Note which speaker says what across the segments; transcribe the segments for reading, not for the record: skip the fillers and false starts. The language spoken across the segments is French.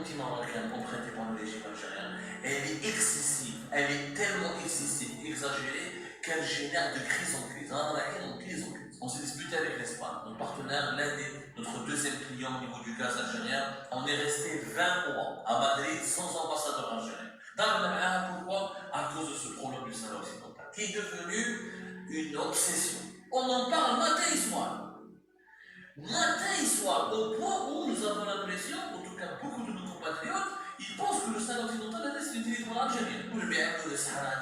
Speaker 1: anti-marocaine empruntée par le régime algérien, elle est excessive, elle est tellement excessive, exagérée, qu'elle génère de crise en crise. Hein, en crise en crise. On s'est disputé avec l'Espagne, notre partenaire, notre deuxième client au niveau du gaz algérien. On est resté 20 mois à Madrid sans ambassadeur algérien. Pourquoi? À cause de ce problème du Sahara occidental, qui est devenu une obsession. On en parle matin et soir. Matin et soir, au point où nous avons l'impression, en tout cas beaucoup de nos compatriotes, ils pensent que le Sahara occidental c'est une territoire algérien. Vous le le Sahara,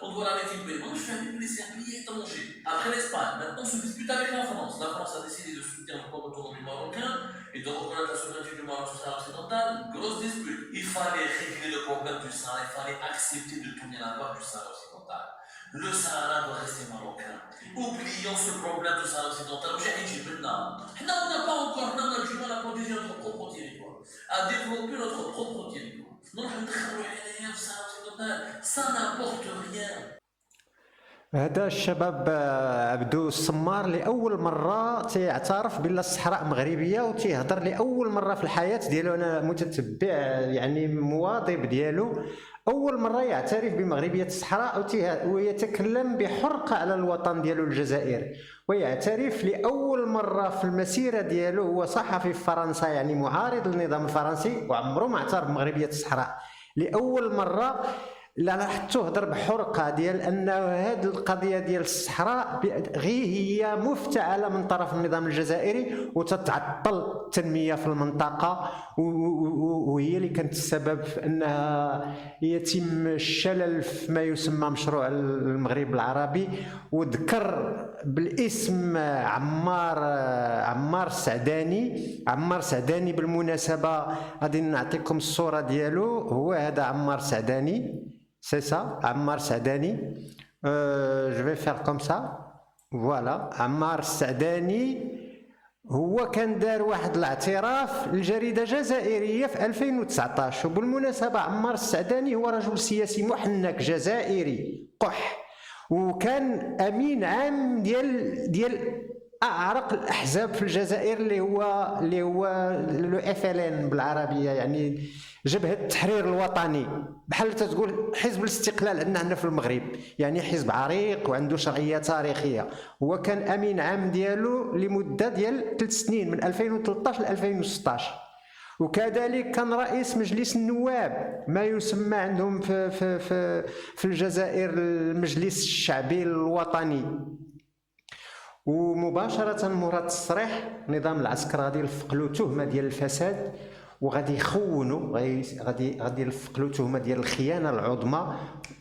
Speaker 1: on doit la récupérer. Moi, je fais un peu c'est un pays étranger. Après l'Espagne, maintenant on se dispute avec la France. La France a décidé de soutenir le plan d'autonomie marocain et de reconnaître la souveraineté du Maroc sur le Sahara occidental. Grosse dispute. Il fallait régler le problème du Sahara, il fallait accepter de tourner la part du Sahara occidental. Le Sahara doit rester marocain. Oublions ce problème du Sahara occidental. On n'a pas encore du mal à protéger notre propre territoire, à développer notre propre territoire. Ça n'apporte rien.
Speaker 2: هذا الشباب عبدو السمار لأول مرة تيعترف بأن الصحراء مغربية وتيهضر لأول مرة في الحياة ديالو. أنا متتبع يعني مواظب ديالو، أول مرة يعترف بمغربية الصحراء ويتكلم بحرقة على الوطن ديالو الجزائر، ويعترف لأول مرة في المسيرة ديالو. هو صحفي في فرنسا يعني معارض للنظام الفرنسي وعمره ما اعترف بمغربية الصحراء. لأول مرة لا راح تهضر بحرقه ديال ان هذه القضيه ديال الصحراء غير هي مفتعله من طرف النظام الجزائري وتتعطل التنميه في المنطقه، وهي اللي كانت السبب في انها يتم الشلل في ما يسمى مشروع المغرب العربي. وذكر بالاسم عمار السعداني بالمناسبه غادي نعطيكم الصوره ديالو. هو هذا عمار السعداني، c'est ça, Ammar Saadani. Je vais faire comme ça. Voilà, Ammar السعداني هو كان دار واحد الاعتراف لجريدة جزائرية في 2019. وبالمناسبة عمار السعداني هو رجل سياسي محنك جزائري قح، وكان أمين عام ديال أعرق الأحزاب في الجزائر اللي هو لو FLN بالعربية، يعني جبهة التحرير الوطني، بحال تقول حزب الاستقلال عندنا هنا في المغرب، يعني حزب عريق وعنده شرعية تاريخية. هو كان أمين عام ديالو لمدة ديال 3 سنين من 2013 ل 2016. وكذلك كان رئيس مجلس النواب، ما يسمى عندهم في الجزائر المجلس الشعبي الوطني. ومباشرة مورا التصريح نظام العسكر غادي يلفق له تهمة ديال الفساد، وغادي يخونوا، غادي يلفق له تهمة ديال الخيانة العظمى،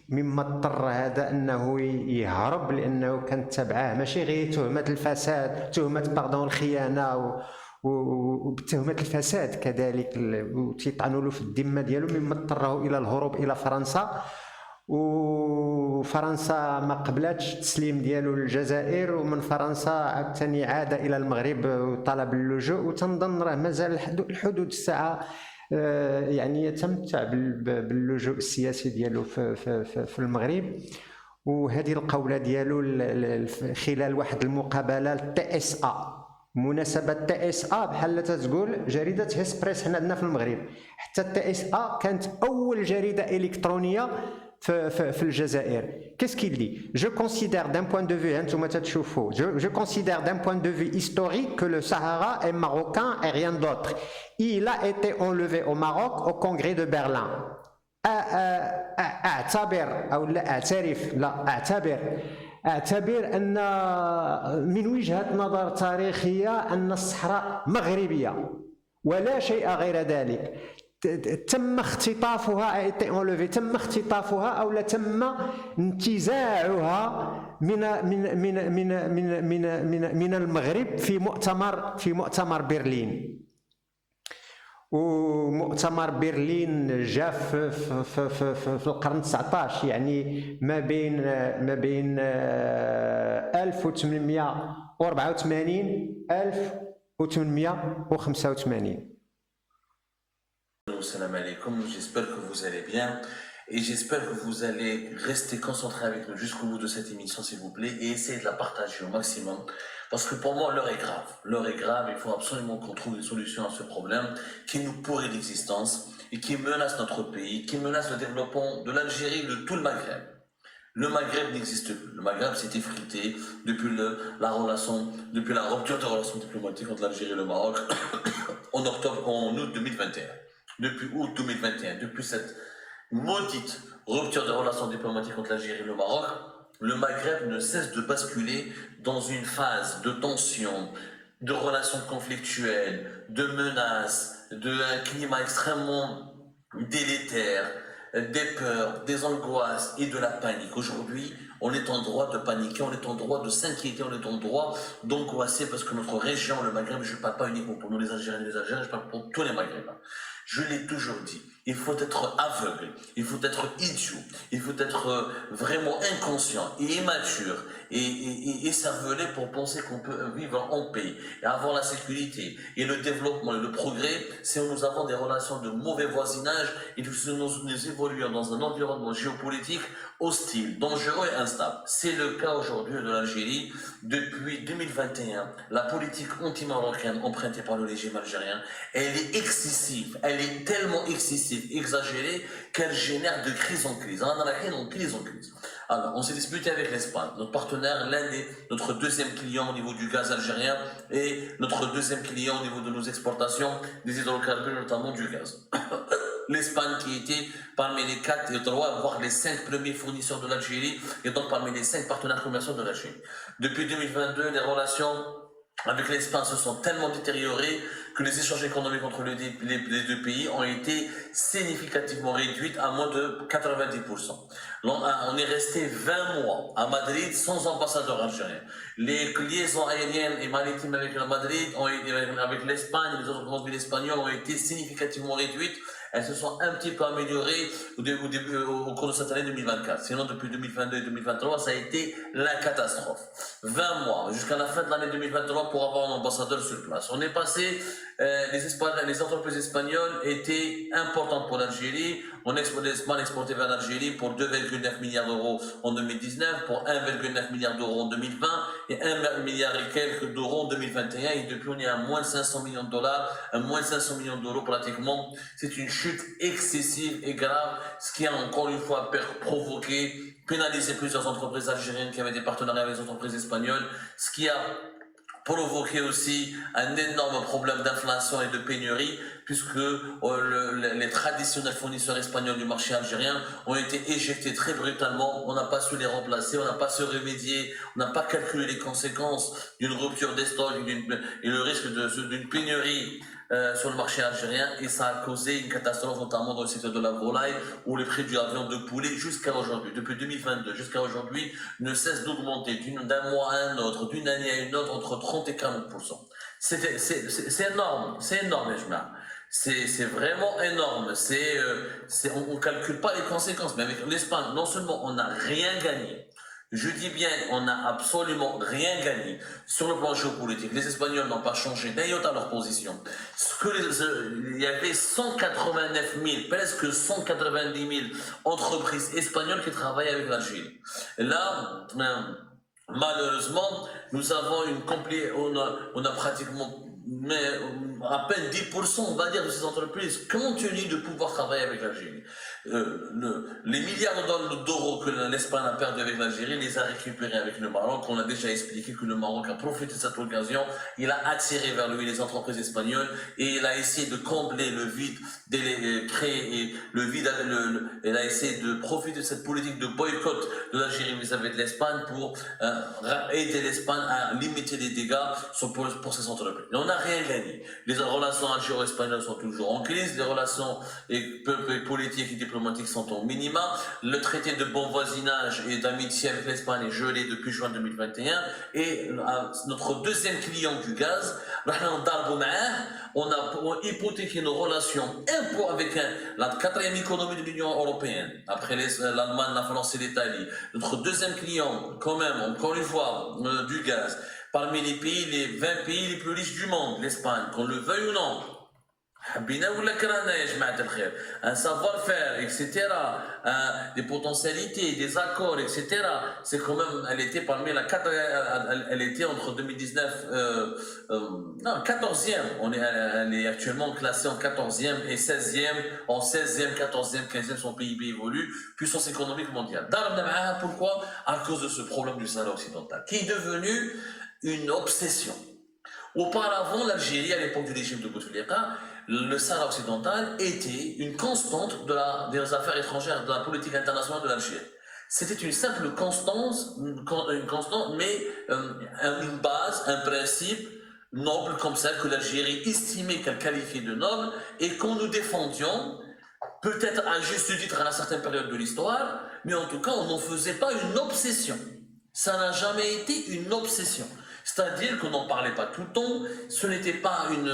Speaker 2: مما اضطر هذا انه يهرب لانه كانت تبعه ماشي غير تهمة الفساد، تهمة الخيانة وبتهمة الفساد كذلك، وتيطعنوا له في الذمة ديالو، مما اضطره الى الهروب الى فرنسا. وفرنسا ما قبلتش التسليم ديالو للجزائر، ومن فرنسا عاوتاني عاد الى المغرب وطلب اللجوء. وتنظن راه مازال الحدود الساعه يعني يتمتع باللجوء السياسي ديالو في المغرب. وهذه القوله ديالو خلال واحد المقابله TSA، مناسبة TSA بحال تقول جريدة هيسبريس حنا عندنا في المغرب. حتى TSA كانت أول جريدة إلكترونية في الجزائر. Qu'est-ce qu'il dit? Je considère d'un point de vue, je considère d'un point de vue historique que le Sahara est marocain et rien d'autre. Il a été enlevé au Maroc au congrès de Berlin. أعتبر أن من وجهة نظر تاريخية أن الصحراء مغربية ولا شيء غير ذلك. تم اختطافها، تم اختطافها أو لا تم انتزاعها من المغرب في مؤتمر برلين. ومؤتمر برلين جاء في القرن 19، يعني ما بين 1884 1885.
Speaker 1: Salam alaikum, j'espère que vous allez bien. Et j'espère que vous allez rester concentrés avec nous jusqu'au bout de cette émission, s'il vous plaît, et essayer de la partager au maximum. Parce que pour moi, l'heure est grave. L'heure est grave, il faut absolument qu'on trouve des solutions à ce problème qui nous pourrit l'existence et qui menace notre pays, qui menace le développement de l'Algérie, de tout le Maghreb. Le Maghreb n'existe plus. Le Maghreb s'est effrité depuis la rupture de relations diplomatiques entre l'Algérie et le Maroc en août 2021. Depuis août 2021, depuis cette maudite rupture de relations diplomatiques entre l'Algérie et le Maroc, le Maghreb ne cesse de basculer dans une phase de tension, de relations conflictuelles, de menaces, d'un climat extrêmement délétère, des peurs, des angoisses et de la panique. Aujourd'hui, on est en droit de paniquer, on est en droit de s'inquiéter, on est en droit d'angoisser parce que notre région, le Maghreb, je ne parle pas uniquement pour nous les Algériens et les Algériens, je parle pour tous les Maghrébins. Je l'ai toujours dit, il faut être aveugle, il faut être idiot, il faut être vraiment inconscient et immature et cervelé pour penser qu'on peut vivre en paix et avoir la sécurité et le développement et le progrès si nous avons des relations de mauvais voisinage et que nous évoluons dans un environnement géopolitique hostile, dangereux et instable. C'est le cas aujourd'hui de l'Algérie. Depuis 2021, la politique anti-marocaine empruntée par le régime algérien, elle est excessive, elle est tellement excessive, exagérée, qu'elle génère de crise en crise. Alors, on s'est disputé avec l'Espagne, notre partenaire, notre deuxième client au niveau du gaz algérien et notre deuxième client au niveau de nos exportations des hydrocarbures, notamment du gaz. L'Espagne qui était parmi les 4 et 3, voire les 5 premiers fournisseurs de l'Algérie et donc parmi les 5 partenaires commerciaux de l'Algérie. Depuis 2022, les relations avec l'Espagne se sont tellement détériorées que les échanges économiques entre les deux pays ont été significativement réduits à moins de 90%. On est resté 20 mois à Madrid sans ambassadeur algérien. Les liaisons aériennes et maritimes avec Madrid, avec l'Espagne et les autres grandes villes espagnoles ont été significativement réduites. Elles se sont un petit peu améliorées au cours de cette année 2024. Sinon, depuis 2022 et 2023, ça a été la catastrophe. 20 mois, jusqu'à la fin de l'année 2023 pour avoir un ambassadeur sur place. On est passé, les entreprises espagnoles étaient importantes pour l'Algérie. L'Espagne exportait vers l'Algérie pour 2,9 milliards d'euros en 2019, pour 1,9 milliard d'euros en 2020 et 1 milliard et quelques d'euros en 2021. Et depuis, on est à moins de 500 millions de dollars, à moins de 500 millions d'euros pratiquement. C'est une chute excessive et grave, ce qui a encore une fois provoqué, pénalisé plusieurs entreprises algériennes qui avaient des partenariats avec les entreprises espagnoles, ce qui a provoqué aussi un énorme problème d'inflation et de pénurie, puisque les traditionnels fournisseurs espagnols du marché algérien ont été éjectés très brutalement. On n'a pas su les remplacer, on n'a pas su remédier, on n'a pas calculé les conséquences d'une rupture des stocks et le risque d'une pénurie sur le marché algérien, et ça a causé une catastrophe notamment dans le secteur de la volaille où les prix de la viande de poulet jusqu'à aujourd'hui, depuis 2022 jusqu'à aujourd'hui, ne cessent d'augmenter d'un mois à un autre, d'une année à une autre, entre 30 et 40%. C'est énorme, c'est vraiment énorme. On calcule pas les conséquences, mais avec l'Espagne, non seulement on n'a rien gagné, je dis bien, on n'a absolument rien gagné sur le plan géopolitique. Les Espagnols n'ont pas changé d'un iota leur position. Il y avait 189 000, presque 190 000 entreprises espagnoles qui travaillaient avec l'Algérie. Là, malheureusement, nous avons on a pratiquement à peine 10%, on va dire, de ces entreprises continuent de pouvoir travailler avec l'Algérie. Les milliards d'euros que l'Espagne a perdu avec l'Algérie les a récupérés avec le Maroc. On a déjà expliqué que le Maroc a profité de cette occasion. Il a attiré vers lui les entreprises espagnoles et il a essayé de combler le vide, il a essayé de profiter de cette politique de boycott de l'Algérie vis-à-vis de l'Espagne pour aider l'Espagne à limiter les dégâts pour ces entreprises. Et on n'a rien gagné. Les relations algéro-espagnoles sont toujours en crise, les relations politiques et diplomatiques sont au minima. Le traité de bon voisinage et d'amitié avec l'Espagne est gelé depuis juin 2021 et notre deuxième client du gaz, on a hypothéqué nos relations avec la quatrième économie de l'Union européenne, après l'Allemagne, la France et l'Italie. Notre deuxième client, quand même, encore une fois, du gaz, parmi les 20 pays les plus riches du monde, l'Espagne, qu'on le veuille ou non. حبينا ولا كرهنا يا جماعة الخير. Un savoir-faire, etc. Des potentialités, des accords, etc. C'est quand même, elle était parmi la elle était entre 2019, non, 14e. Elle est actuellement classée en 14e et 16e, en 16e, 14e, 15e, son PIB évolue, puissance économique mondiale. Pourquoi? À cause de ce problème du Sahara occidental, qui est devenu une obsession. Auparavant, l'Algérie, à l'époque du régime de Bouteflika, le Sahara occidental était une constante des affaires étrangères, de la politique internationale de l'Algérie. C'était une simple constance, mais une base, un principe noble comme ça que l'Algérie estimait qu'elle qualifiait de noble et qu'on nous défendions, peut-être à juste titre à une certaine période de l'histoire, mais en tout cas, on n'en faisait pas une obsession. Ça n'a jamais été une obsession. C'est-à-dire qu'on n'en parlait pas tout le temps, ce n'était pas une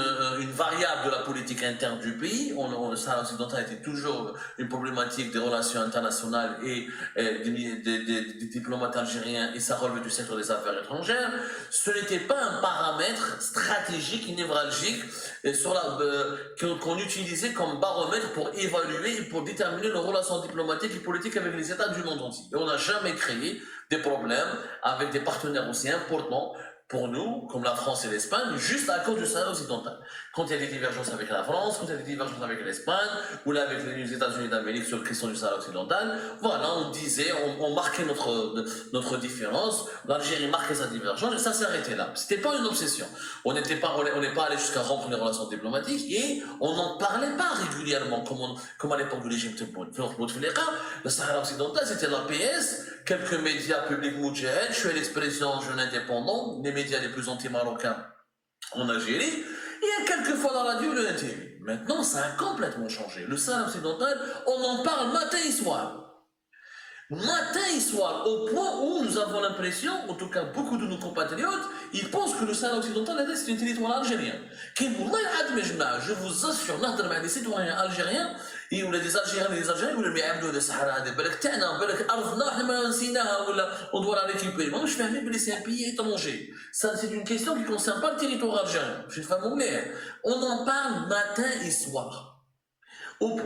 Speaker 1: variable de la politique interne du pays, le Sahara occidental était toujours une problématique des relations internationales et des diplomates algériens et ça relevait du secteur des affaires étrangères, ce n'était pas un paramètre stratégique, névralgique, qu'on utilisait comme baromètre pour évaluer et pour déterminer nos relations diplomatiques et politiques avec les États du monde entier. Et on n'a jamais créé des problèmes avec des partenaires aussi importants pour nous, comme la France et l'Espagne, juste à cause du Sahara occidental. Quand il y a des divergences avec la France, quand il y a des divergences avec l'Espagne, ou là avec les États-Unis d'Amérique sur la question du Sahara occidental, voilà, on disait, on marquait notre différence, l'Algérie marquait sa divergence, et ça s'arrêtait là. C'était pas une obsession. On n'est pas allé jusqu'à rompre les relations diplomatiques, et on n'en parlait pas régulièrement, comme à l'époque du régime de Bouteflika. Le Sahara occidental, c'était l'APS, quelques médias publics moudjahid, je suis à l'expression jeune indépendant, les médias les plus anti-marocains en Algérie, et quelques fois dans la radio le NTV. Maintenant, ça a complètement changé. Le Sahara occidental, on en parle matin et soir. Matin et soir, au point où nous avons l'impression, en tout cas beaucoup de nos compatriotes, ils pensent que le Sahara occidental c'est un territoire algérien. Je vous assure, des citoyens algériens, et ou des Algériens et des Algériens, ou les Abdou de Sahara, des Belek Tana, Belek Arfna, on doit la récupérer. Moi, je fais un c'est un pays étranger. Ça, c'est une question qui ne concerne pas le territoire algérien. Je vais on en parle matin et soir. Donc,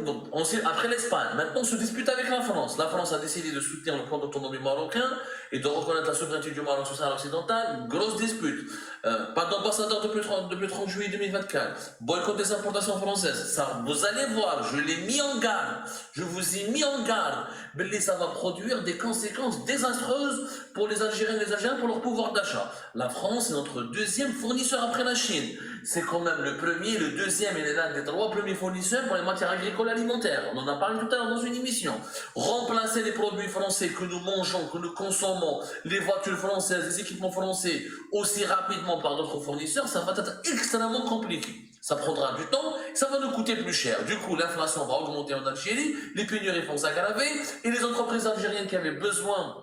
Speaker 1: après l'Espagne, maintenant on se dispute avec la France. La France a décidé de soutenir le plan d'autonomie marocain et de reconnaître la souveraineté du Maroc sur le Sahara occidental. Une grosse dispute. Pas d'ambassadeur depuis le 30 juillet 2024. Boycott des importations françaises. Ça, vous allez voir, je l'ai mis en garde. Je vous ai mis en garde. Mais ça va produire des conséquences désastreuses pour les Algériens et les Algériens pour leur pouvoir d'achat. La France est notre deuxième fournisseur après la Chine. C'est quand même le premier, le deuxième et l'un des trois premiers fournisseurs pour les matières agricoles alimentaires. On en a parlé tout à l'heure dans une émission. Remplacer les produits français que nous mangeons, que nous consommons, les voitures françaises, les équipements français, aussi rapidement par d'autres fournisseurs, ça va être extrêmement compliqué. Ça prendra du temps, ça va nous coûter plus cher. Du coup, l'inflation va augmenter en Algérie, les pénuries vont s'aggraver, et les entreprises algériennes qui avaient besoin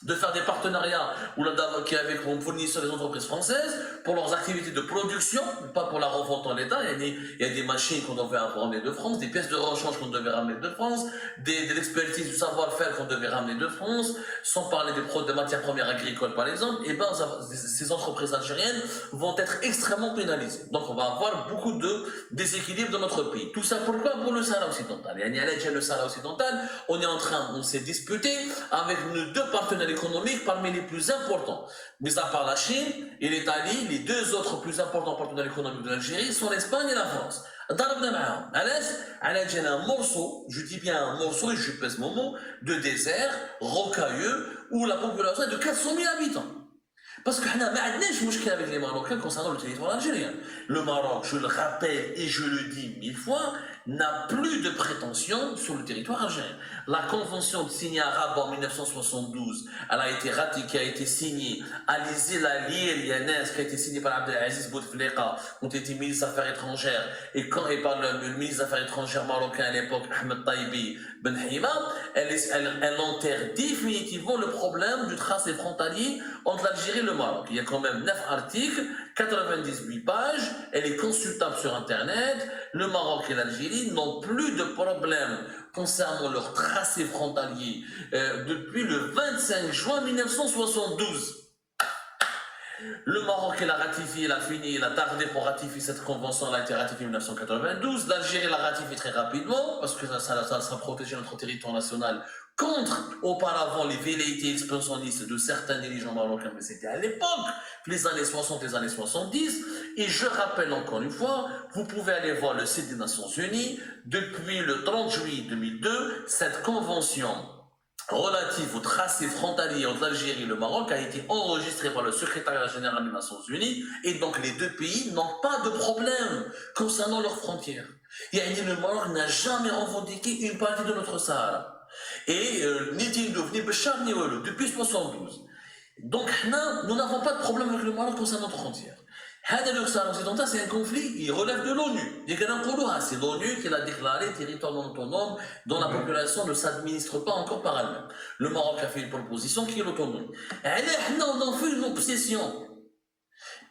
Speaker 1: de faire des partenariats qui avec comme fournisseurs des entreprises françaises pour leurs activités de production, pas pour la revente en l'état. Il y a des machines qu'on devait ramener de France, des pièces de rechange qu'on devait ramener de France, de l'expertise du savoir-faire qu'on devait ramener de France, sans parler des matières premières agricoles par exemple. Et ben ces entreprises algériennes vont être extrêmement pénalisées. Donc on va avoir beaucoup de déséquilibre dans notre pays. Tout ça pourquoi? Pour le Sahara occidental. Et le Sahara occidental, on s'est disputé avec nos deux partenaires économiques parmi les plus importants. Mais à part la Chine et l'Italie, les deux autres plus importants partenaires économiques de l'Algérie sont l'Espagne et la France. Un morceau, je dis bien un morceau, et je pèse mon mot, de désert rocailleux où la population est de 400 000 habitants. Parce que nous n'avons pas de problème avec les Marocains concernant le territoire algérien. Le Maroc, je le rappelle et je le dis 1000 fois, n'a plus de prétention sur le territoire algérien. La convention signée à Rabat en 1972, elle a été ratifiée, qui a été signée à l'Iel-Yanès, qui a été signée par Abdelaziz Bouteflika, quand il était ministre des Affaires étrangères, et par le ministre des Affaires étrangères marocain à l'époque, Ahmed Taibi Ben Hima, elle enterre définitivement le problème du tracé frontalier entre l'Algérie et le Maroc. Il y a quand même 9 articles, 98 pages, elle est consultable sur Internet. Le Maroc et l'Algérie n'ont plus de problème concernant leur tracé frontalier depuis le 25 juin 1972. Le Maroc, il a ratifié, il a fini, il a tardé pour ratifier cette convention, elle a été ratifiée en 1992. L'Algérie l'a ratifié très rapidement, parce que ça protégeait notre territoire national contre, auparavant, les velléités expansionnistes de certains dirigeants marocains, mais c'était à l'époque, les années 60, les années 70. Et je rappelle encore une fois, vous pouvez aller voir le site des Nations Unies, depuis le 30 juillet 2002, cette convention relative au tracé frontalier entre l'Algérie et le Maroc a été enregistré par le secrétariat général des Nations Unies, et donc les deux pays n'ont pas de problème concernant leurs frontières. Le Maroc n'a jamais revendiqué une partie de notre Sahara. Et ni Tindouf, ni Béchar, ni Wallou, depuis 72. Donc nous n'avons pas de problème avec le Maroc concernant notre frontière. Le Sahara occidental, c'est un conflit, il relève de l'ONU. C'est l'ONU qui l'a déclaré territoire non autonome dont la population ne s'administre pas encore par elle-même. Le Maroc a fait une proposition qui est l'autonomie. On en fait une obsession.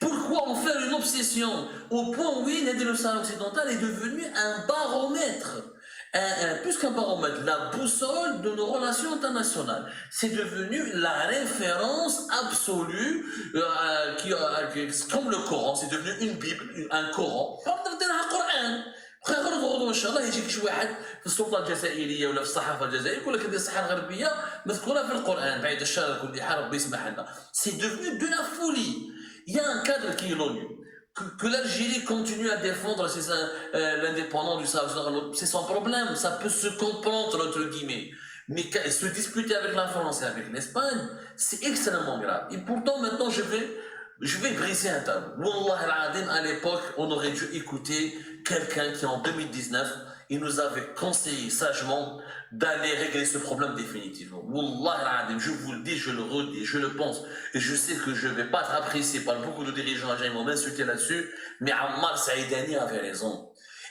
Speaker 1: Pourquoi en faire une obsession au point où le Sahara occidental est devenu un baromètre, plus qu'un baromètre, la boussole de nos relations internationales. C'est devenu la référence absolue, comme le Coran, c'est devenu une Bible, un Coran. ان شاء الله يجيك شي واحد في السلطه الجزائريه ولا في الصحافه الجزائريه يقول لك هذه الصحه الغربيه مذكوره في القران بعيد الشر كل حال ربي يسمح لنا. C'est devenu de la folie. Il y a un cadre qui est l'ONU. Que l'Algérie continue à défendre l'indépendance du Sahara, c'est son problème, ça peut se comprendre entre guillemets. Mais se disputer avec la France et avec l'Espagne, c'est extrêmement grave. Et pourtant maintenant je vais briser un tabou. Wallah al-Adim, à l'époque, on aurait dû écouter quelqu'un qui en 2019, il nous avait conseillé sagement d'aller régler ce problème définitivement. Wallah al-Adim, je vous le dis, je le redis, je le pense, et je sais que je ne vais pas être apprécié par beaucoup de dirigeants algériens, ils vont m'insulter là-dessus, mais Ammar Saïdani avait raison.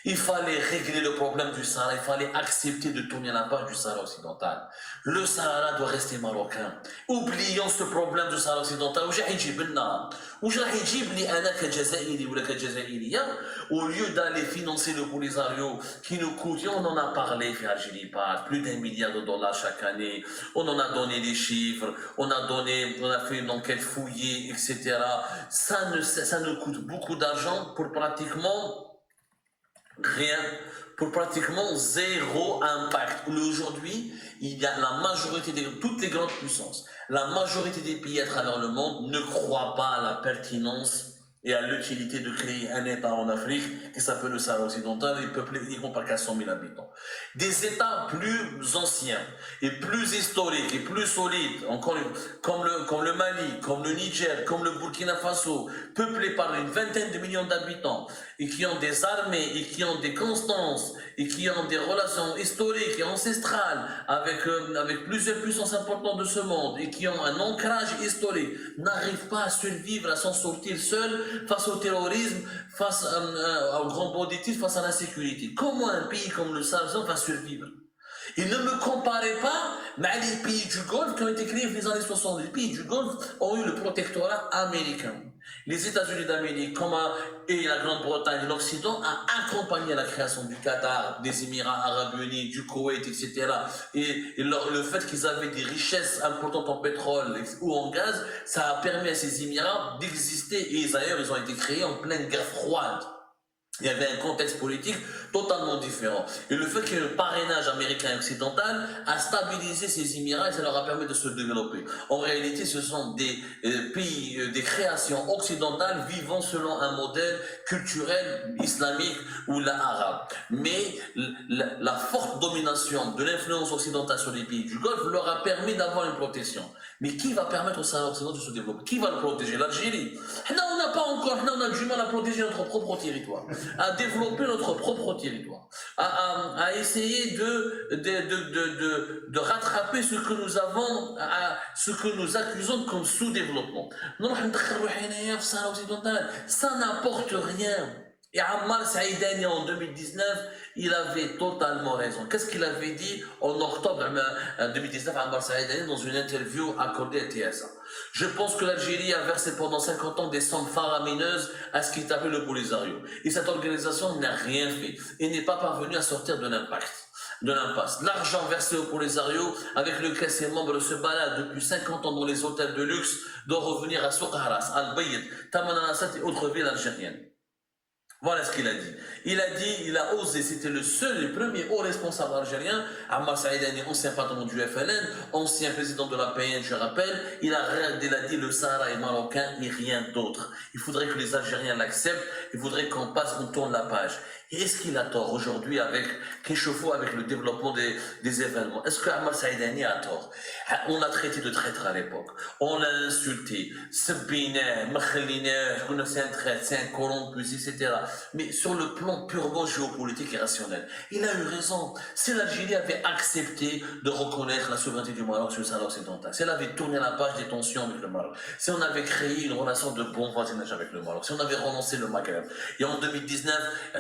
Speaker 1: Il fallait régler le problème du Sahara, il fallait accepter de tourner la page du Sahara occidental. Le Sahara doit rester marocain. Oublions ce problème du Sahara occidental. Au lieu d'aller financer le Polisario qui nous coûte, on en a parlé, plus d'1 milliard de dollars chaque année, on en a donné des chiffres, on a fait une enquête fouillée, etc. Ça nous coûte beaucoup d'argent pour pratiquement rien, pour pratiquement zéro impact. Aujourd'hui, il y a la majorité toutes les grandes puissances, la majorité des pays à travers le monde ne croient pas à la pertinence et à l'utilité de créer un État en Afrique qui s'appelle le Sahara occidental et peuplé uniquement par 400 000 habitants. Des États plus anciens et plus historiques et plus solides, comme le Mali, comme le Niger, comme le Burkina Faso, peuplés par une vingtaine de millions d'habitants et qui ont des armées et qui ont des constances et qui ont des relations historiques et ancestrales avec plusieurs puissances importantes de ce monde et qui ont un ancrage historique, n'arrivent pas à survivre, à s'en sortir seuls face au terrorisme, face au grand banditisme, face à l'insécurité. Comment un pays comme le Sahara va survivre? Et ne me comparez pas avec les pays du Golfe qui ont été créés dans les années 60. Les pays du Golfe ont eu le protectorat américain. Les États-Unis d'Amérique et la Grande-Bretagne et l'Occident ont accompagné la création du Qatar, des Émirats Arabes Unis, du Koweït, etc. Et le fait qu'ils avaient des richesses importantes en pétrole ou en gaz, ça a permis à ces Émirats d'exister. Et d'ailleurs, ils ont été créés en pleine guerre froide. Il y avait un contexte politique totalement différent. Et le fait qu'il y ait le parrainage américain et occidental a stabilisé ces Émirats et ça leur a permis de se développer. En réalité, ce sont des pays, des créations occidentales vivant selon un modèle culturel islamique ou arabe. Mais la forte domination de l'influence occidentale sur les pays du Golfe leur a permis d'avoir une protection. Mais qui va permettre au Sahara occidental de se développer? Qui va le protéger? L'Algérie. On n'a pas encore, on a du mal à protéger notre propre territoire, à développer notre propre territoire, à essayer de rattraper ce que nous avons, ce que nous accusons comme sous-développement. Ça n'apporte rien. Et Ammar Saïdani en 2019, il avait totalement raison. Qu'est-ce qu'il avait dit en octobre 2019 Ammar Saïdani dans une interview accordée à TSA? Je pense que l'Algérie a versé pendant 50 ans des sommes faramineuses à ce qui est appelé le Polisario. Et cette organisation n'a rien fait et n'est pas parvenue à sortir de l'impact. de l'impasse. L'argent versé au Polisario, avec lequel ces membres se baladent depuis 50 ans dans les hôtels de luxe, doit revenir à Souk Haras, Al-Bayt, Tamanrasset et autres villes algériennes. Voilà ce qu'il a dit. Il a osé, c'était le seul et premier haut responsable algérien, Ammar Saïdani, ancien patron du FLN, ancien président de la PN, je rappelle, il a dit le Sahara est marocain et rien d'autre. Il faudrait que les Algériens l'acceptent, il faudrait qu'on tourne la page. Et est-ce qu'il a tort aujourd'hui avec Kéchofo, avec le développement des événements? Est-ce que Ammar Saïdani a tort? On l'a traité de traître à l'époque. On l'a insulté. Sabine, Makhaline, c'est un traître, c'est un corrompu, etc. Mais sur le plan purement géopolitique et rationnel, il a eu raison. Si l'Algérie avait accepté de reconnaître la souveraineté du Maroc sur le Sahara occidental, si elle avait tourné la page des tensions avec le Maroc, si on avait créé une relation de bon voisinage avec le Maroc, si on avait renoncé le Maghreb, et en 2019,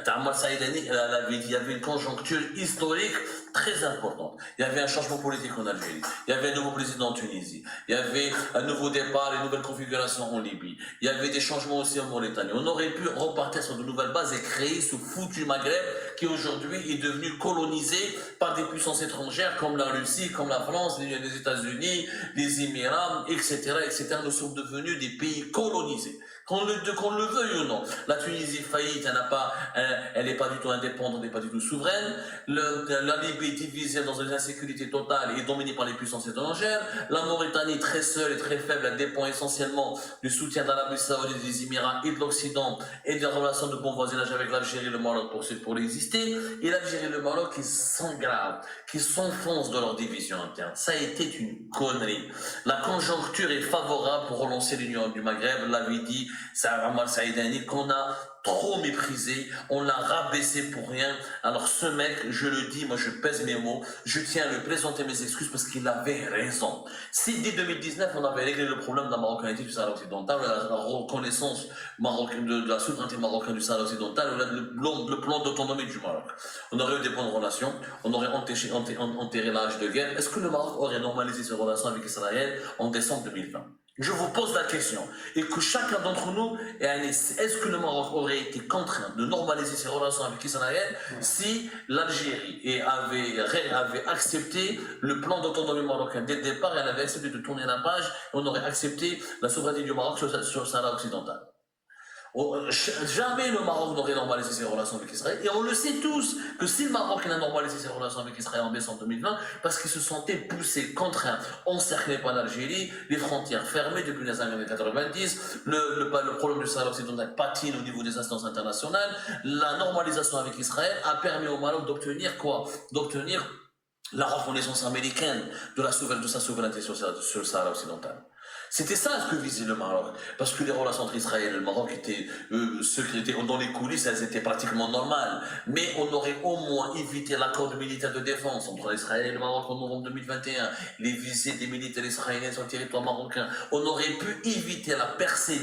Speaker 1: Ammar Saïdani, il y avait une conjoncture historique très importante. Il y avait un changement politique en Algérie, il y avait un nouveau président en Tunisie, il y avait un nouveau départ, une nouvelle configuration en Libye, il y avait des changements aussi en Mauritanie. On aurait pu repartir sur de nouvelles bases et créer ce foutu Maghreb qui aujourd'hui est devenu colonisé par des puissances étrangères comme la Russie, comme la France, les États-Unis, les Émirats, etc., etc. Nous sommes devenus des pays colonisés. Qu'on le veuille ou non. La Tunisie faillite, elle n'est pas du tout indépendante, elle n'est pas du tout souveraine. La Libye est divisée dans une insécurité totale et dominée par les puissances étrangères. La Mauritanie, très seule et très faible, elle dépend essentiellement du soutien d'l'Arabie Saoudite, des Émirats et de l'Occident et des relations de bon voisinage avec l'Algérie et le Maroc pour exister. Et l'Algérie et le Maroc qui s'engravent, qui s'enfoncent dans leur division interne. Ça a été une connerie. La conjoncture est favorable pour relancer l'Union du Maghreb, l'avait dit Ammar Saïdani, qu'on a trop méprisé, on l'a rabaissé pour rien. Alors ce mec, je le dis, moi je pèse mes mots, je tiens à lui présenter mes excuses parce qu'il avait raison. Si dès 2019 on avait réglé le problème de la marocanité du Sahara occidental, la reconnaissance marocaine de la souveraineté marocaine du Sahara occidental, le plan d'autonomie du Maroc, on aurait eu des bonnes relations, on aurait enterré l'âge de guerre. Est-ce que le Maroc aurait normalisé ses relations avec Israël en décembre 2020? Je vous pose la question, et que chacun d'entre nous, est-ce que le Maroc aurait été contraint de normaliser ses relations avec Israël si l'Algérie avait accepté le plan d'autonomie marocain dès le départ et elle avait accepté de tourner la page, et on aurait accepté la souveraineté du Maroc sur le Sahara occidental? Jamais le Maroc n'aurait normalisé ses relations avec Israël. Et on le sait tous que si le Maroc a normalisé ses relations avec Israël en décembre 2020, parce qu'il se sentait poussé, contraint, encerclé par l'Algérie, les frontières fermées depuis les années 90, le problème du Sahara occidental patine au niveau des instances internationales, la normalisation avec Israël a permis au Maroc d'obtenir quoi? D'obtenir la reconnaissance américaine de sa souveraineté sur le Sahara occidental. C'était ça ce que visait le Maroc, parce que les relations entre Israël et le Maroc étaient secrétées, dans les coulisses elles étaient pratiquement normales, mais on aurait au moins évité l'accord militaire de défense entre Israël et le Maroc en novembre 2021, les visées des militaires israéliens sur le territoire marocain, on aurait pu éviter la percée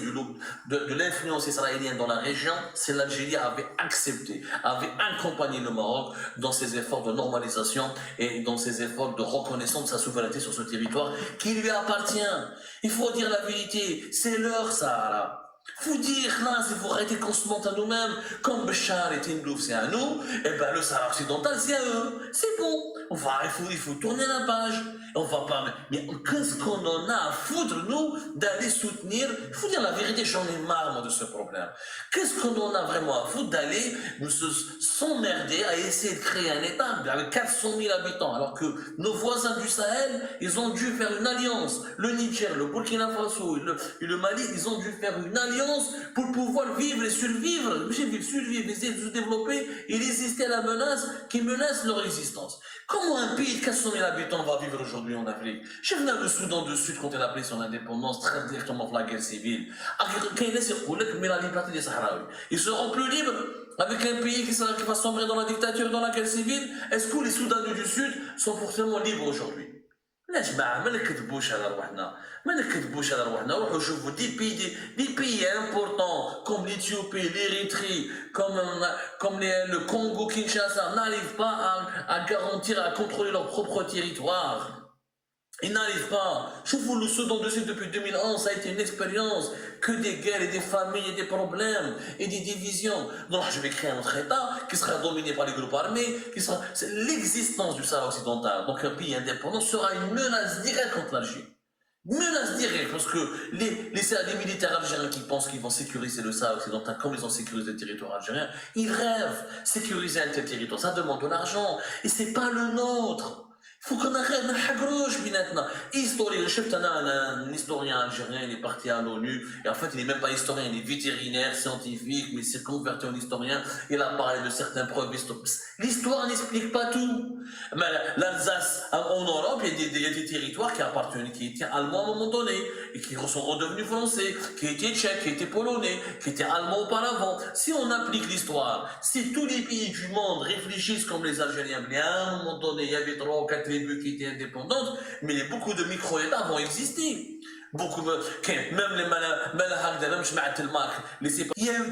Speaker 1: de l'influence israélienne dans la région si l'Algérie avait accepté, avait accompagné le Maroc dans ses efforts de normalisation et dans ses efforts de reconnaissance de sa souveraineté sur ce territoire qui lui appartient. Il faut dire la vérité, c'est leur Sahara. Il faut dire, là, il faut arrêter qu'on se monte à nous-mêmes. Comme Béchar et Tindouf, c'est à nous, et ben le Sahara occidental, c'est à eux. C'est bon. Il faut tourner la page. On va pas. Mais qu'est-ce qu'on en a à foutre, nous, d'aller soutenir? Il faut dire la vérité, j'en ai marre, moi, de ce problème. Qu'est-ce qu'on en a vraiment à foutre d'aller nous s'emmerder à essayer de créer un État avec 400 000 habitants, alors que nos voisins du Sahel, ils ont dû faire une alliance. Le Niger, le Burkina Faso et le Mali, ils ont dû faire une alliance pour pouvoir vivre et survivre, essayer de se développer et résister à la menace qui menace leur existence. Comment un pays de 400 000 habitants va vivre aujourd'hui en Afrique? J'ai venu le Soudan du Sud quand il a pris son indépendance très directement pour la guerre civile. Mais la liberté des Sahraouis. Ils seront plus libres avec un pays qui va sombrer dans la dictature, dans la guerre civile. Est-ce que les Soudanais du Sud sont forcément libres aujourd'hui? لا جماعة ما نكذبوش على رواحنا روحوا شوفوا des pays importants comme l'Éthiopie, l'Érythrée, comme le Congo Kinshasa n'arrivent pas à garantir, à contrôler leur propre territoire. Ils n'arrivent pas. Je vous le Soudan du Sud depuis 2011, ça a été une expérience que des guerres et des familles et des problèmes et des divisions. Donc je vais créer un autre État qui sera dominé par les groupes armés, c'est l'existence du Sahara occidental. Donc un pays indépendant sera une menace directe contre l'Algérie. Menace directe, parce que les militaires algériens qui pensent qu'ils vont sécuriser le Sahara occidental comme ils ont sécurisé le territoire algérien, ils rêvent sécuriser un tel territoire. Ça demande de l'argent et c'est pas le nôtre. Il faut qu'on arrête, historien, un historien algérien, il est parti à l'ONU, et en fait il n'est même pas historien, il est vétérinaire, scientifique, mais il s'est converti en historien, il a parlé de certaines preuves historiques. L'histoire n'explique pas tout. Mais l'Alsace, en Europe, il y a des territoires qui appartenaient, qui étaient allemands à un moment donné, et qui sont redevenus français, qui étaient tchèques, qui étaient polonais, qui étaient allemands auparavant. Si on applique l'histoire, si tous les pays du monde réfléchissent comme les Algériens, mais à un moment donné, il y avait 3 ou 4 tribus qui étaient indépendantes, mais beaucoup de micro-États vont exister. Même les il y a eu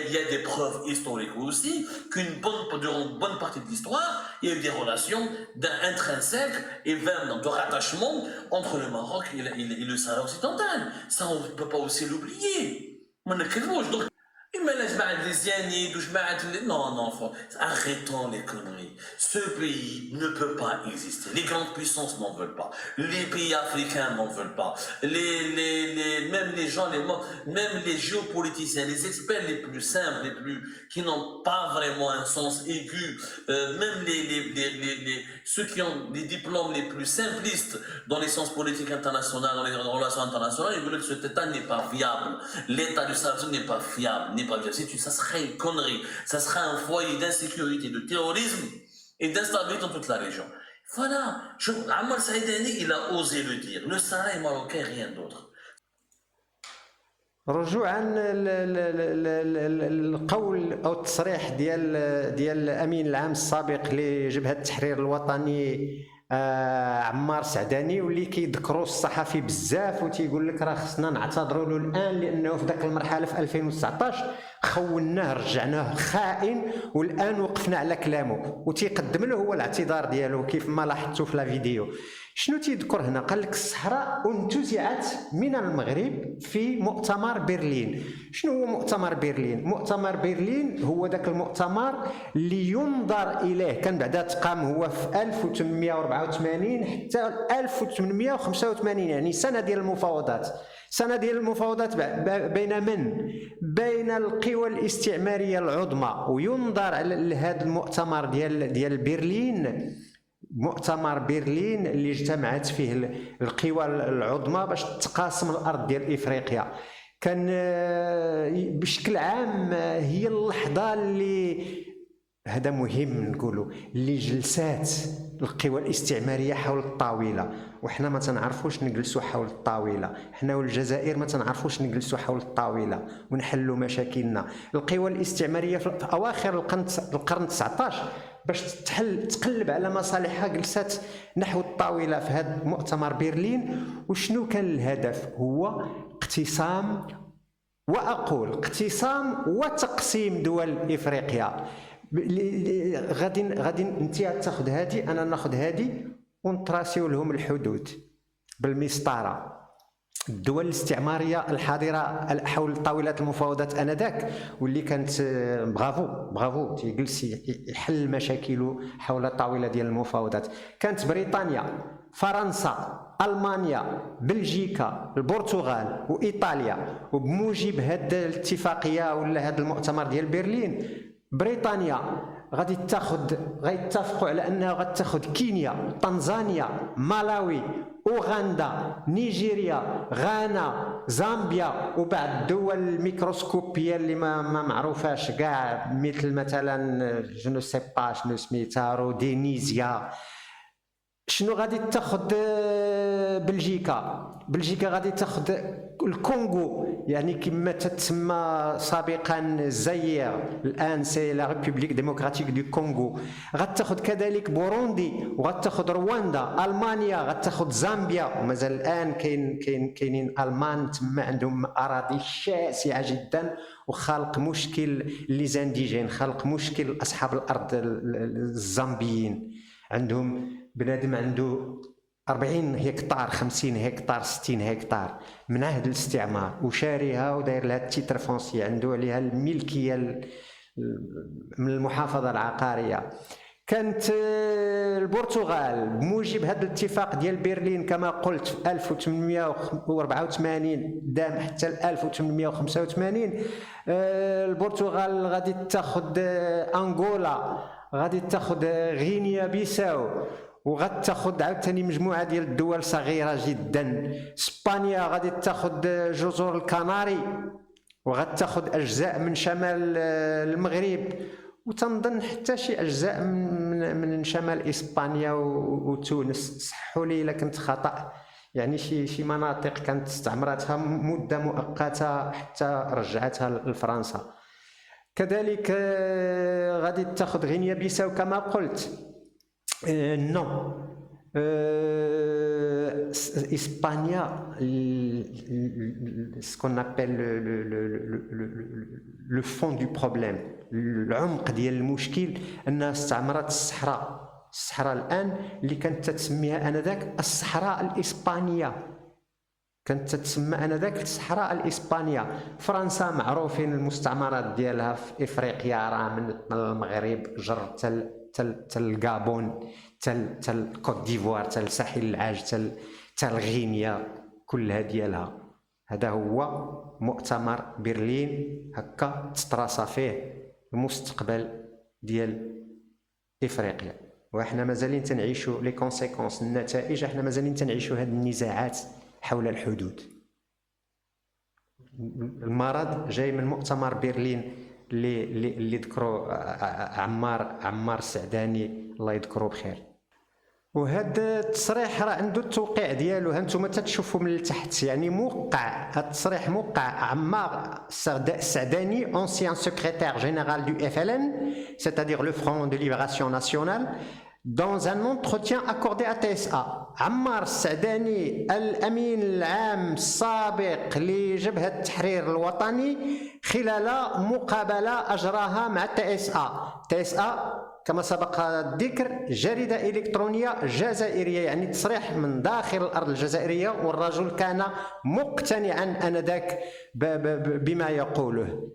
Speaker 1: il y a des preuves historiques aussi durant une bonne partie de l'histoire, il y a eu des relations intrinsèques et même de rattachement entre le Maroc et le Sahara occidental. Ça, on ne peut pas aussi l'oublier. Non, arrêtons les conneries. Ce pays ne peut pas exister. Les grandes puissances n'en veulent pas. Les pays africains n'en veulent pas. Même les gens, même les géopoliticiens, les experts les plus simples, qui n'ont pas vraiment un sens aigu, même ceux qui ont des diplômes les plus simplistes dans les sciences politiques internationales, dans les relations internationales, ils veulent que cet État n'est pas viable. L'État du Sahara n'est pas fiable, ça serait une connerie, ça serait un foyer d'insécurité, de terrorisme et d'instabilité dans toute la région. Voilà, Ammar Saïdani, il a osé le dire. Le Sahara est marocain, rien d'autre.
Speaker 2: رجوعا للقول او التصريح ديال الامين العام السابق لجبهه التحرير الوطني عمار سعداني، واللي كيذكروا الصحفي بزاف وتيقول لك راه خصنا نعتذروا له الان لانه في ذاك المرحله في 2019 خوناه رجعناه خائن والان وقفنا على كلامه، وتيقدم له هو الاعتذار ديالو كيف ما لاحظتوا في لا فيديو. شنو تيذكر هنا؟ قال لك الصحراء انتزعت من المغرب في مؤتمر برلين. شنو هو مؤتمر برلين؟ مؤتمر برلين هو ذاك المؤتمر اللي ينظر اليه، كان بعدا تقام هو في 1884 حتى 1885، يعني سنه ديال المفاوضات. سنه ديال المفاوضات بين من؟ بين القوى الاستعماريه العظمى، وينظر لهذا المؤتمر ديال برلين، مؤتمر برلين اللي اجتمعت فيه القوى العظمى باش تقاسم الارض ديال افريقيا. كان بشكل عام هي اللحظه اللي، هذا مهم نقولوا، اللي جلسات القوى الاستعماريه حول الطاوله، وحنا ما تنعرفوش نجلسوا حول الطاوله، حنا والجزائر ما تنعرفوش نجلسوا حول الطاوله ونحلوا مشاكلنا. القوى الاستعماريه في اواخر القرن 19 باش تقلب على مصالحها جلسات نحو الطاوله في هذا مؤتمر برلين. وشنو كان الهدف؟ هو اقتسام، واقول اقتسام وتقسيم دول افريقيا. غادي انت تاخذ هذه، انا ناخذ هذه، ونتراسيو لهم الحدود بالمسطره. الدول الاستعماريه الحاضره حول طاوله المفاوضات انذاك، واللي كانت برافو تيجلس يحل مشاكله حول الطاوله ديال المفاوضات، كانت بريطانيا، فرنسا، المانيا، بلجيكا، البرتغال وايطاليا. وبموجب هذه الاتفاقيه ولا هذا المؤتمر ديال برلين، بريطانيا غادي يتفقوا على انها غتاخذ كينيا، تنزانيا، مالاوي، اوغندا، نيجيريا، غانا، زامبيا، وبعض الدول الميكروسكوبيه اللي ما معروفاش كاع، مثل مثلا جنو سي با شنو سميتها، رودينيزيا. شنو غادي تاخذ بلجيكا غادي تاخذ الكونغو، يعني كما تتسمى سابقا زاير، الان سي لا ريبوبليك ديموكراتيك دو كونغو. غتاخذ كذلك بوروندي، وغتاخذ رواندا. المانيا غتاخذ زامبيا، ومازال الان كاينين المان تما عندهم اراضي شاسعه جدا، وخلق مشكل لي زانديجين، خلق مشكل اصحاب الارض الزامبيين. عندهم بنادم عنده 40 هكتار 50 هكتار 60 هكتار من عهد الاستعمار، وشاريها وداير لها التيتر فونسي، عنده عليها الملكيه من المحافظه العقاريه. كانت البرتغال بموجب هذا الاتفاق ديال برلين كما قلت في 1884 دام حتى 1885. البرتغال غادي تاخذ انغولا، غادي تاخذ غينيا بيساو، وغادي تاخذ عاوتاني مجموعه ديال الدول صغيره جدا. اسبانيا غادي تاخذ جزر الكناري، وغادي تاخذ اجزاء من شمال المغرب، وتنظن حتى شي اجزاء من شمال اسبانيا وتونس. صحوا لي الا كنت خطا، يعني شي مناطق كانت استعمرتها مده مؤقته حتى رجعتها لفرنسا. كذلك غادي تاخذ غينيا بيساو كما قلت. نو اسبانيا ce qu'on appelle le fond du problème، العمق ديال المشكل انها استعمرت الصحراء الان اللي كانت تسميها انذاك الصحراء الاسبانيه، كانت تتسمى انذاك الصحراء الاسبانيه. فرنسا معروفين المستعمرات ديالها في افريقيا، راه من المغرب جر تل الغابون تل كوت ديفوار تل ساحل العاج تل غينيا كلها ديالها. هذا هو مؤتمر برلين، هكا تتراسى فيه المستقبل ديال افريقيا. وإحنا مازالين تنعيشوا لي كونسيكونس، النتائج، احنا مازالين تنعيشوا هذه النزاعات حول الحدود. المرض جاي من مؤتمر برلين اللي ذكروا عمار السعداني الله يذكره بخير. وهذا التصريح راه عنده التوقيع ديالو، هانتوما تتشوفوا من التحت، يعني موقع هذا التصريح، موقع عمار السعداني ancien secrétaire général du FLN c'est-à-dire le Front de Libération Nationale dans un entretien accordé à TSA. عمار السعداني الأمين العام السابق لجبهة التحرير الوطني خلال مقابلة أجراها مع TSA كما سبق الذكر جريدة إلكترونية جزائرية، يعني تصريح من داخل الأرض الجزائرية، والرجل كان مقتنعا آنذاك بما يقوله.